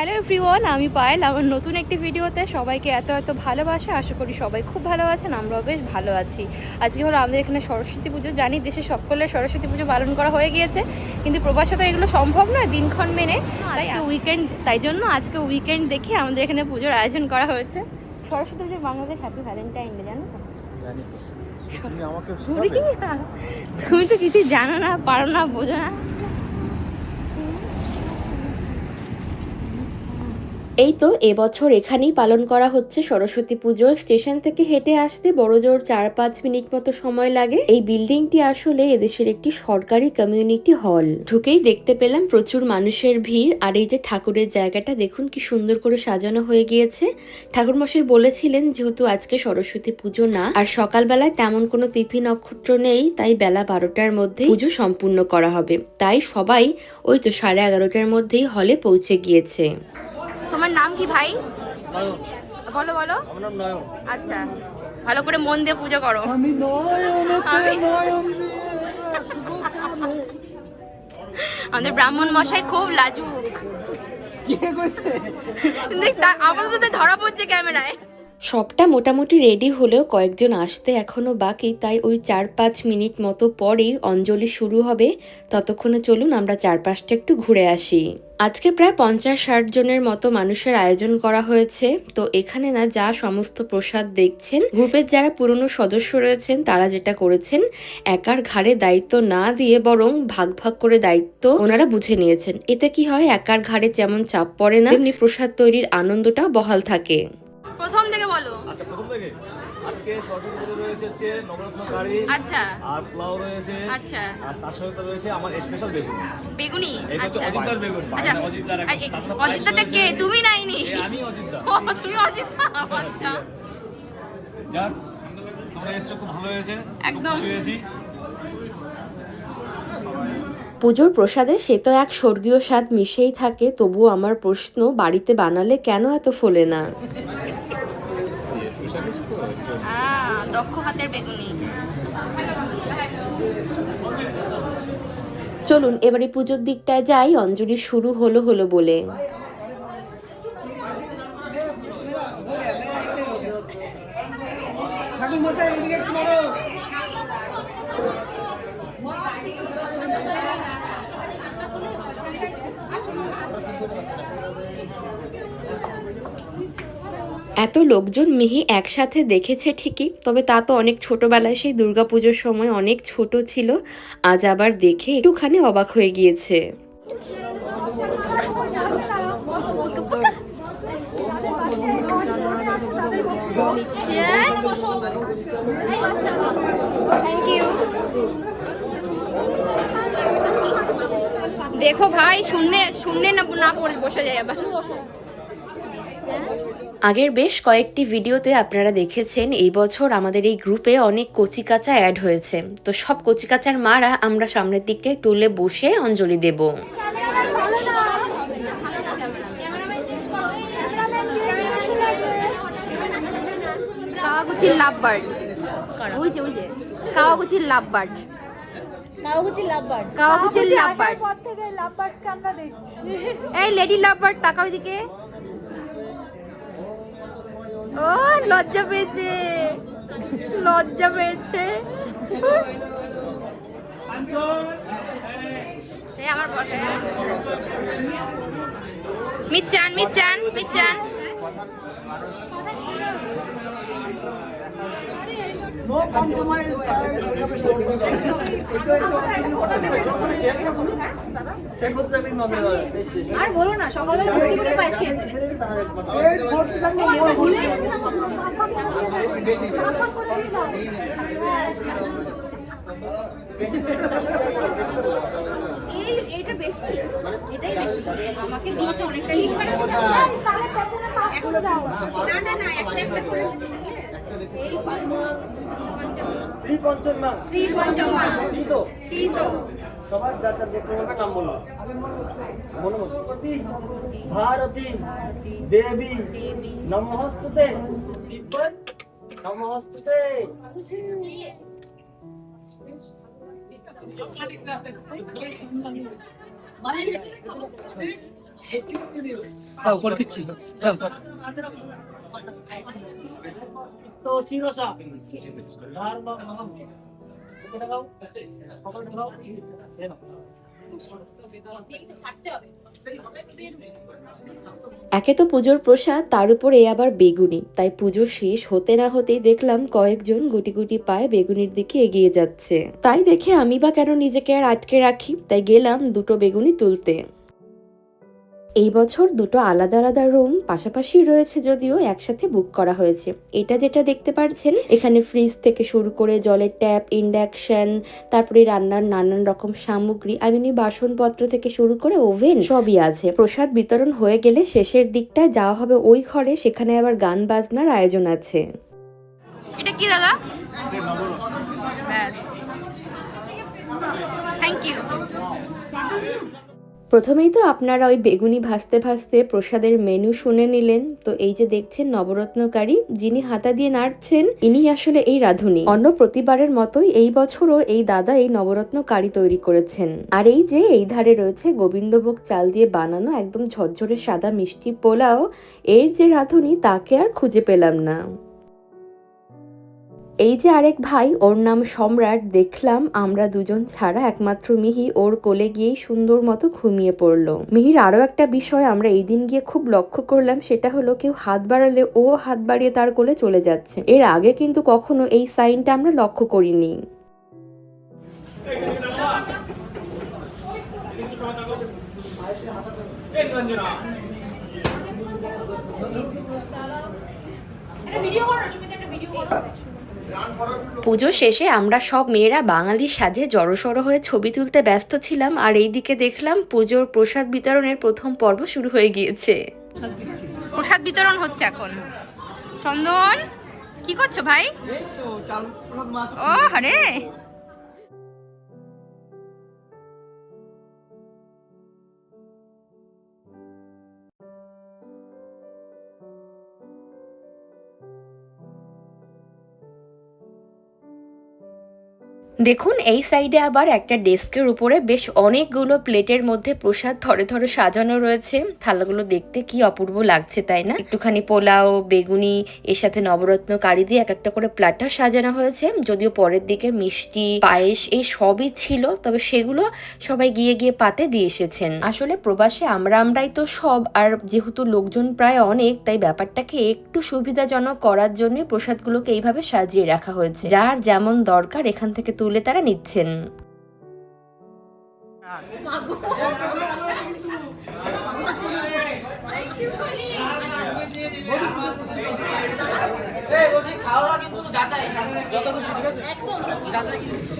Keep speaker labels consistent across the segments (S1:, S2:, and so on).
S1: Hello everyone, আমি পায়েল। আমার নতুন একটি ভিডিওতে সবাইকে এত এত ভালোবাসা। আশা করি সবাই খুব ভালো আছেন, আমরাও বেশ ভালো আছি। আজকে হলো আমাদের এখানে সরস্বতী পুজো। জানি দেশে সকলের সরস্বতী পুজো পালন করা হয়ে গিয়েছে, কিন্তু প্রবাসে তো এগুলো সম্ভব নয় দিনক্ষণ মেনে। তাই উইকেন্ড, তাই জন্য আজকে উইকেন্ড দেখে আমাদের এখানে পুজোর আয়োজন করা হয়েছে। সরস্বতী পুজো বাংলাদেশ হ্যাপি ভ্যালেন্টাইন ডে, জানো তো? তুমি তো কিছু জানো না, পারো না, বোঝো না। এই তো এবছর এখানেই পালন করা হচ্ছে সরস্বতী পুজো। স্টেশন থেকে হেঁটে আসতে বড়জোর 4-5 মিনিট মতো সময় লাগে। এই বিল্ডিংটি আসলে এদেশের একটি সরকারি কমিউনিটি হল। ঢুকেই দেখতে পেলাম প্রচুর মানুষের ভিড়। আর এই যে ঠাকুরের জায়গাটা দেখুন কি সুন্দর করে সাজানো হয়ে গিয়েছে। ঠাকুরমশাই বলেছিলেন যেহেতু আজকে সরস্বতী পুজো না আর সকালবেলায় তেমন কোনো তিথি নক্ষত্র নেই, তাই বেলা 12টার মধ্যে পুজো সম্পূর্ণ করা হবে। তাই সবাই ওই তো 11:30টার মধ্যেই হলে পৌঁছে গিয়েছে। তোমার নাম কি ভাই? বলো বলো। আমার নাম নয়ন। আচ্ছা, ভালো করে মন দিয়ে পূজা করো। আমি আমাদের ব্রাহ্মণ মশাই খুব লাজুক। আপাতত ধরা পড়ছে ক্যামেরায়। সবটা মোটামুটি রেডি হলেও কয়েকজন আসতে এখনো বাকি, তাই ওই 4-5 মিনিট মতো পরেই অঞ্জলি শুরু হবে। ততক্ষণে চলুন আমরা চারপাশটা একটু ঘুরে আসি। আজকে প্রায় 50-60 জনের মতো মানুষের আয়োজন করা হয়েছে। তো এখানে না যা সমস্ত প্রসাদ দেখছেন, গ্রুপের যারা পুরনো সদস্য রয়েছেন তারা যেটা করেছেন, একার ঘাড়ে দায়িত্ব না দিয়ে বরং ভাগ ভাগ করে দায়িত্ব ওনারা বুঝে নিয়েছেন। এতে কি হয়, একার ঘাড়ে যেমন চাপ পড়ে না, তেমনি প্রসাদ তৈরির আনন্দটাও বহাল থাকে। প্রথম থেকে বলো।
S2: আচ্ছা, প্রথম থেকে আজকে সরস্বতী পুজো রয়েছে হচ্ছে নবরত্ন কারি,
S1: আচ্ছা,
S2: আর পোলাও রয়েছে,
S1: আচ্ছা,
S2: আর তার সাথে রয়েছে আমার স্পেশাল বেগুনি।
S1: বেগুনি?
S2: আচ্ছা, অজিতদার বেগুনি।
S1: আচ্ছা, অজিতদাটা কে? তুমি নাইনি?
S2: আমি অজিতদা।
S1: ও তুমি অজিতদা। আচ্ছা,
S2: যাক, তোমরা এসছো, খুব ভালো হয়েছে,
S1: একদম
S2: খুশি হয়েছি।
S1: পুজোর প্রসাদে সে তো এক স্বর্গীয় স্বাদ মিশেই থাকে, তবুও আমার প্রশ্ন, বাড়িতে বানালে কেন এত ফোলে না? দক্ষ হাতের বেগুনি। চলুন এবারে পুজোর দিকটায় যাই। অঞ্জলি শুরু হলো বলে এত লোকজন মিহি একসাথে দেখেছে ঠিকই, তবে তা তো অনেক ছোটবেলায় সেই দুর্গাপুজোর সময় অনেক ছোট ছিল। আজ আবার দেখে একটুখানি অবাক হয়ে গিয়েছে। দেখো ভাই, শূন্য না পড়ে বসে যায় আবার। আগের বেশ কয়েকটি ভিডিওতে আপনারা দেখেছেন এই বছর আমাদের এই গ্রুপে অনেক কচিকাচা অ্যাড হয়েছে। তো সব কচিকাচার মারা আমরা সামনের দিকে টুলে বসে অঞ্জলি দেব। কাওয়াগুচির লাভ বার্ড, ওই যে কাওয়াগুচির লাভ বার্ড, কাওয়াগুচির লাভ বার্ড। এই লেডি লাভ বার্ড, তাকাও ওইদিকে। ও লজ্জা পেয়েছে, লজ্জা পেয়েছে। আমার মিচান মিচান মিচান।
S3: No compromise. আর বলো না, সকালবেলা ঘুরে ঘুরে পায়েস খেয়েছে। এইটা বেশি, এটাই বেশি। আমাকে দিতে অনেকটাই তাহলে পেছনে পাস করে দাও। না না, একটা করে
S2: শ্রী পঞ্চমা,
S1: শ্রী পঞ্চমা,
S2: কি তো সবার যার দেখতে বলবে নাম বলো। মনমতি, ভারতী, দেবী, নমস্তুতে, দিব্যন, নমস্তুতে।
S4: করে দিচ্ছি
S5: তো শিরোসা ধার বা এটা গাও পকেটে গাও এনো
S1: একে তো পুজোর প্রসাদ, তার উপর এ আবার বেগুনি, তাই পুজো শেষ হতে না হতেই দেখলাম কয়েকজন গুটি গুটি পায়ে বেগুনির দিকে এগিয়ে যাচ্ছে। তাই দেখে আমি বা কেন নিজেকে আর আটকে রাখি, তাই গেলাম দুটো বেগুনি তুলতে। এই বছর দুটো আলাদা আলাদা রুম পাশাপাশি রয়েছে, যদিও একসাথে বুক করা হয়েছে। এটা যেটা দেখতে পাচ্ছেন, এখানে ফ্রিজ থেকে শুরু করে জলের ট্যাপ, ইন্ডাকশন, তারপরে রান্নার নানান রকম সামগ্রী, বাসনপত্র থেকে শুরু করে ওভেন সবই আছে। প্রসাদ বিতরণ হয়ে গেলে শেষের দিকটায় যাওয়া হবে ওই ঘরে, সেখানে আবার গান বাজনার আয়োজন আছে।
S3: এটা কি দাদা? Thank you.
S1: প্রথমেই তো আপনারা ওই বেগুনি ভাজতে ভাজতে প্রসাদের মেনু শুনে নিলেন। তো এই যে দেখছেন নবরত্নকারী, যিনি হাতা দিয়ে নাড়ছেন, ইনি আসলে এই রাঁধুনি। অন্য প্রতিবারের মতোই এই বছরও এই দাদা এই নবরত্নকারী তৈরি করেছেন। আর এই যে এই ধারে রয়েছে গোবিন্দভোগ চাল দিয়ে বানানো একদম ঝরঝরে সাদা মিষ্টি পোলাও। এর যে রাঁধুনি তাকে আর খুঁজে পেলাম না। এই যে আরেক ভাই, ওর নাম সম্রাট। দেখলাম আমরা দুজন ছাড়া একমাত্র মিহি ওর কোলে গিয়েই সুন্দর মতো ঘুমিয়ে পড়লো। মিহির আরো একটা বিষয় আমরা এই দিন গিয়ে খুব লক্ষ্য করলাম, সেটা হলো কেউ হাত বাড়ালে ও হাত বাড়িয়ে তার কোলে চলে যাচ্ছে। এর আগে কিন্তু কখনো এই সাইনটা আমরা লক্ষ্য করিনি।
S3: ভিডিও করো, সুমিতা একটা ভিডিও করো।
S1: পুজো শেষে আমরা সব মেয়েরা বাঙালি সাজে জড়সড় হয়ে ছবি তুলতে ব্যস্ত ছিলাম। আর এইদিকে দেখলাম পুজোর প্রসাদ বিতরণের প্রথম পর্ব শুরু হয়ে গিয়েছে।
S3: প্রসাদ বিতরণ হচ্ছে এখন। চন্দন, কি করছো ভাই? ও আরে
S1: দেখুন এই সাইডে আবার একটা ডেস্কের উপরে বেশ অনেকগুলো প্লেটের মধ্যে প্রসাদ ধরে ধরে সাজানো রয়েছে। থালাগুলো দেখতে কি অপূর্ব লাগছে, তাই না? একটুখানি পোলাও, বেগুনি, এর সাথে নবরত্ন কারি দিয়ে এক একটা করে প্ল্যাটার সাজানো হয়েছে। যদিও পরের দিকে মিষ্টি, পায়েস এই সবই ছিল, তবে সেগুলো সবাই গিয়ে গিয়ে পাতে দিয়ে এসেছেন। আসলে প্রবাসে আমরাই তো সব, আর যেহেতু লোকজন প্রায় অনেক, তাই ব্যাপারটাকে একটু সুবিধাজনক করার জন্য প্রসাদগুলোকে এইভাবে সাজিয়ে রাখা হয়েছে। যার যেমন দরকার এখান থেকে তুলে তারা নিচ্ছেন।
S4: খাওয়া কিন্তু যাচাই যত খুশি, ঠিক আছে? একদম যাচাই কিন্তু।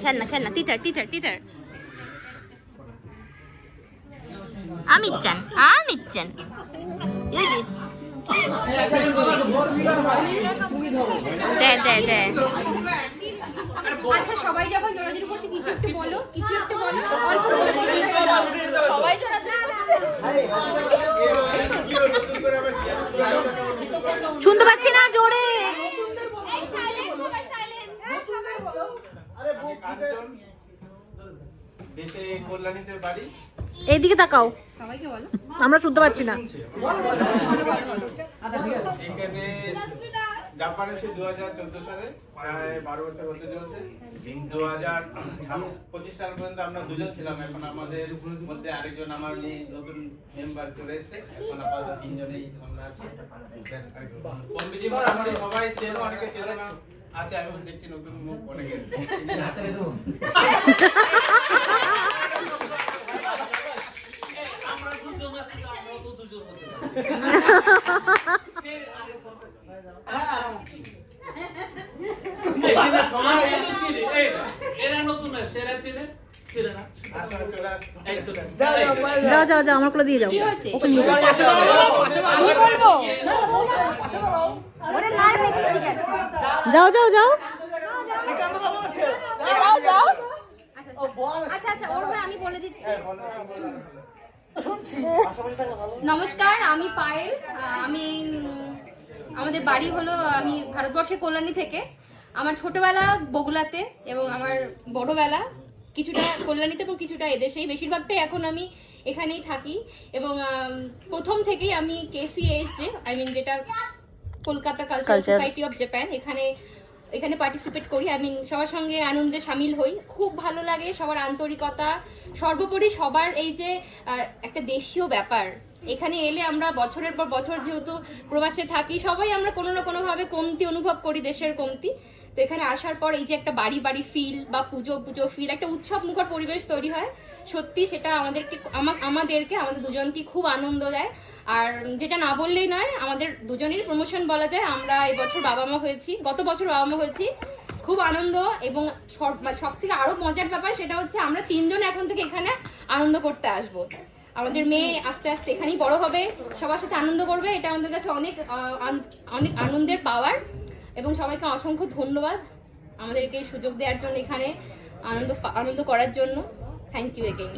S3: খেলনা টিচার আমিচ্ছেন দে আচ্ছা সবাই যখন জোরাজোরি করছে কিছু একটু বলো অল্প সবাই
S6: শুনতে পাচ্ছি না জোরে।
S2: দেশে কল্যাণীতে বাড়ি।
S6: এইদিকে তাকাও,
S3: সবাইকে বলো।
S6: আমরা শুনতে পাচ্ছি না।
S2: এখানে জাপানে সে 2014 সালে প্রায় 12 বছর হতে চলছে। 2025 সাল পর্যন্ত আমরা দুজন ছিলাম, এখন আমাদের মধ্যে আরেকজন আমার নতুন মেম্বার চলে এসেছে, এখন আপাতত তিনজনেই আমরা আছি। কম বেশি মোটামুটি সবাই চেনো, অনেকে চেনো না আছে, আমি দেখছি নতুন মুখ অনেকে।
S5: আমরা দুজন আছি, আমরাও তো দুজন হতে পারি। সবাই চিনি, এরা নতুন না, সেরা চিনে না। এই চলে
S6: যাও আমার কোলে দিয়ে যাও।
S3: কি হয়েছে?
S6: ওকে নিয়ে যাও।
S3: আমি বলবো ওরে না রে, ঠিক আছে
S6: যাও
S3: আচ্ছা ওর হয়ে আমি বলে দিচ্ছি। নমস্কার, আমি পায়েল। আমি আমাদের বাড়ি হলো, আমি ভারতবর্ষের কল্যাণী থেকে। আমার ছোটবেলা বগুলাতে এবং আমার বড়বেলা কিছুটা কল্যাণীতে এবং কিছুটা এদেশেই, বেশিরভাগটাই এখন আমি এখানেই থাকি। এবং প্রথম থেকেই আমি KCASJ, যেটা Kolkata cultural society of Japan, এখানে পার্টিসিপেট করি। সবার সঙ্গে আনন্দে সামিল হই, খুব ভালো লাগে। সবার আন্তরিকতা, সর্বোপরি সবার এই যে একটা দেশীয় ব্যাপার, এখানে এলে আমরা বছরের পর বছর যেহেতু প্রবাসে থাকি, সবাই আমরা কোনো না কোনোভাবে কমতি অনুভব করি, দেশের কমতি। তো এখানে আসার পর এই যে একটা বাড়ি ফিল বা পুজো ফিল, একটা উৎসব মুখর পরিবেশ তৈরি হয়, সত্যি সেটা আমাদের দুজনকে খুব আনন্দ দেয়। আর যেটা না বললেই নয়, আমাদের দুজনেরই প্রমোশন বলা যায়। আমরা এবছর বাবা মা হয়েছি, গত বছর বাবা মা হয়েছি, খুব আনন্দ। এবং সব থেকে আরো মজার ব্যাপার সেটা হচ্ছে আমরা তিনজন এখন থেকে এখানে আনন্দ করতে আসবো। আমাদের মেয়ে আস্তে আস্তে এখানেই বড় হবে, সবার সাথে আনন্দ করবে, এটা আমাদের কাছে অনেক অনেক আনন্দের পাওয়ার। এবং সবাইকে অসংখ্য ধন্যবাদ আমাদেরকে এই সুযোগ দেওয়ার জন্য, এখানে আনন্দ করার জন্য। Thank you again.